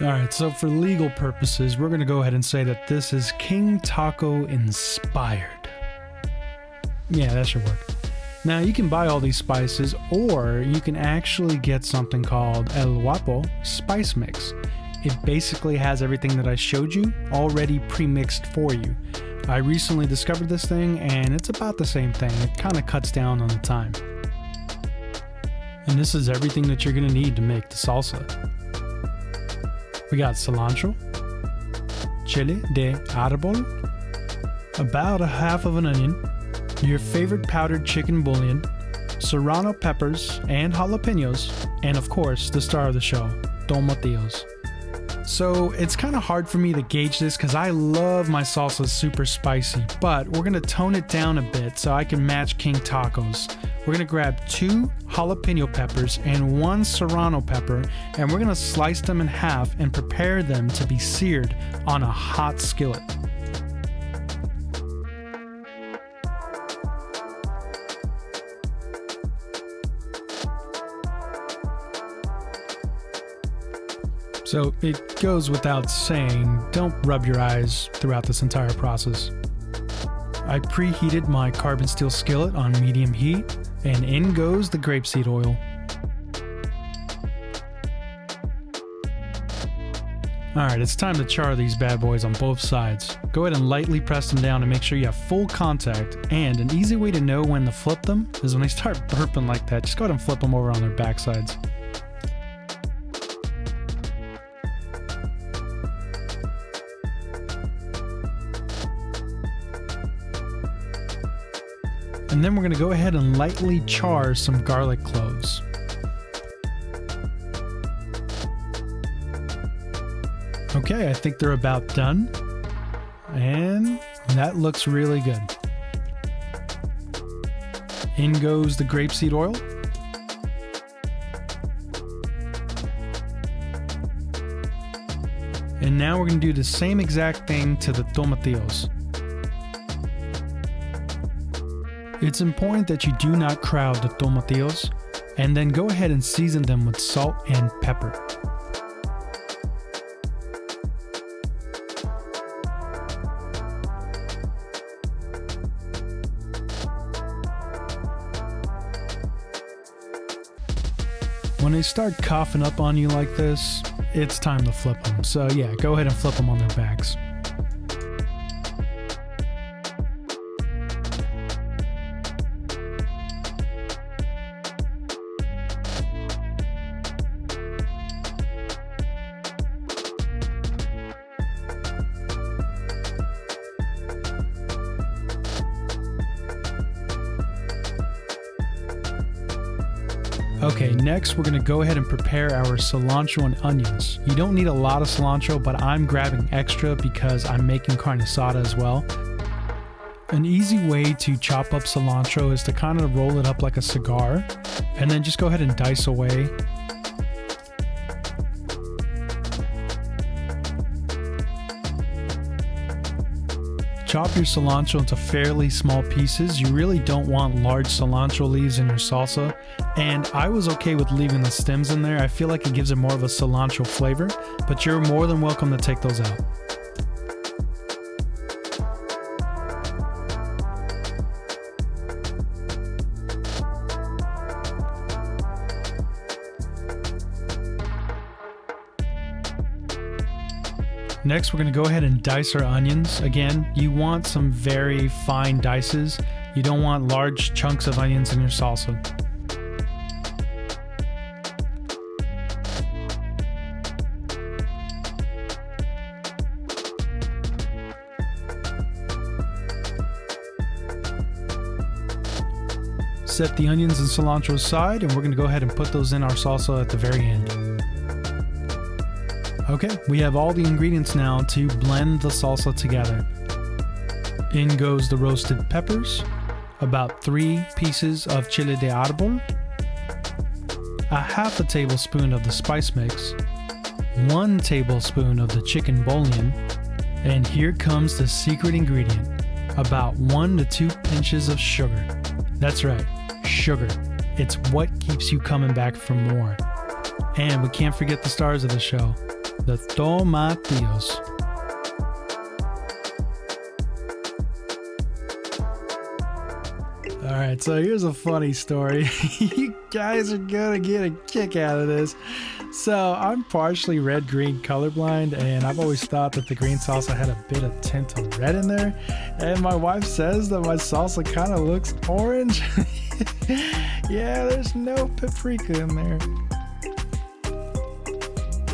Alright, so for legal purposes, we're going to go ahead and say that this is King Taco inspired. Yeah, that should work. Now, you can buy all these spices, or you can actually get something called El Guapo Spice Mix. It basically has everything that I showed you already pre-mixed for you. I recently discovered this thing, and it's about the same thing. It kind of cuts down on the time. And this is everything that you're going to need to make the salsa. We got cilantro, Chile De Arbol, about a half of an onion, your favorite powdered chicken bouillon, serrano peppers and jalapenos, and of course the star of the show, tomatillos. So it's kind of hard for me to gauge this because I love my salsa super spicy, but we're going to tone it down a bit so I can match King Taco's. We're going to grab 2 jalapeno peppers and 1 serrano pepper, and we're going to slice them in half and prepare them to be seared on a hot skillet. So it goes without saying, don't rub your eyes throughout this entire process. I preheated my carbon steel skillet on medium heat, and in goes the grapeseed oil. Alright, it's time to char these bad boys on both sides. Go ahead and lightly press them down to make sure you have full contact, and an easy way to know when to flip them is when they start burping like that, just go ahead and flip them over on their backsides. And then we're going to go ahead and lightly char some garlic cloves. Okay, I think they're about done. And that looks really good. In goes the grapeseed oil. And now we're going to do the same exact thing to the tomatillos. It's important that you do not crowd the tomatillos, and then go ahead and season them with salt and pepper. When they start coughing up on you like this, it's time to flip them. So yeah, go ahead and flip them on their backs. Okay, next we're going to go ahead and prepare our cilantro and onions. You don't need a lot of cilantro, but I'm grabbing extra because I'm making carne asada as well. An easy way to chop up cilantro is to kind of roll it up like a cigar, and then just go ahead and dice away. Chop your cilantro into fairly small pieces. You really don't want large cilantro leaves in your salsa, and I was okay with leaving the stems in there. I feel like it gives it more of a cilantro flavor, but you're more than welcome to take those out. Next, we're going to go ahead and dice our onions. Again, you want some very fine dices. You don't want large chunks of onions in your salsa. Set the onions and cilantro aside, and we're going to go ahead and put those in our salsa at the very end. Okay, we have all the ingredients now to blend the salsa together. In goes the roasted peppers, about 3 pieces of Chile De Arbol, a half a tablespoon of the spice mix, 1 tablespoon of the chicken bouillon, and here comes the secret ingredient, about 1 to 2 pinches of sugar. That's right, sugar. It's what keeps you coming back for more. And we can't forget the stars of the show, the tomatillos. Alright, so here's a funny story. You guys are gonna get a kick out of this. So I'm partially red-green colorblind, and I've always thought that the green salsa had a bit of tint of red in there. And my wife says that my salsa kind of looks orange. Yeah, there's no paprika in there.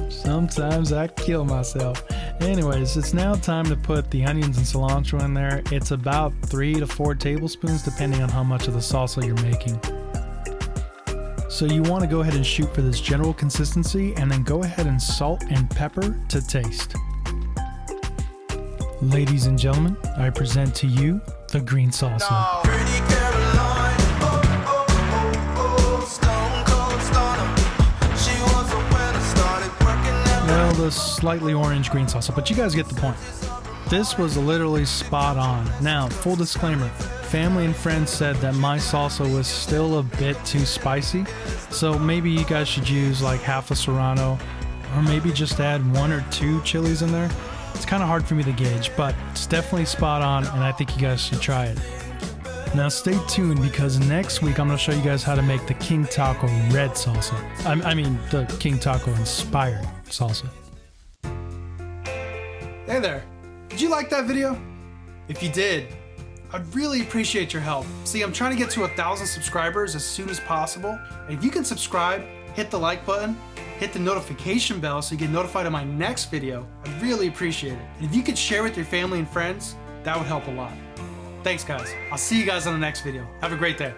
Sometimes I kill myself. Anyways, it's now time to put the onions and cilantro in there. It's about 3 to 4 tablespoons depending on how much of the salsa you're making. So you want to go ahead and shoot for this general consistency, and then go ahead and salt and pepper to taste. Ladies and gentlemen, I present to you the green salsa. Well, the slightly orange green salsa, but you guys get the point. This was literally spot on. Now, full disclaimer, family and friends said that my salsa was still a bit too spicy, so maybe you guys should use like half a Serrano, or maybe just add 1 or 2 chilies in there. It's kind of hard for me to gauge, but it's definitely spot on, and I think you guys should try it. Now stay tuned, because next week I'm going to show you guys how to make the King Taco red salsa. I mean the King Taco inspired salsa. Hey there, did you like that video? If you did, I'd really appreciate your help. See, I'm trying to get to 1,000 subscribers as soon as possible. And if you can subscribe, hit the like button, hit the notification bell so you get notified of my next video, I'd really appreciate it. And if you could share with your family and friends, that would help a lot. Thanks guys. I'll see you guys on the next video. Have a great day.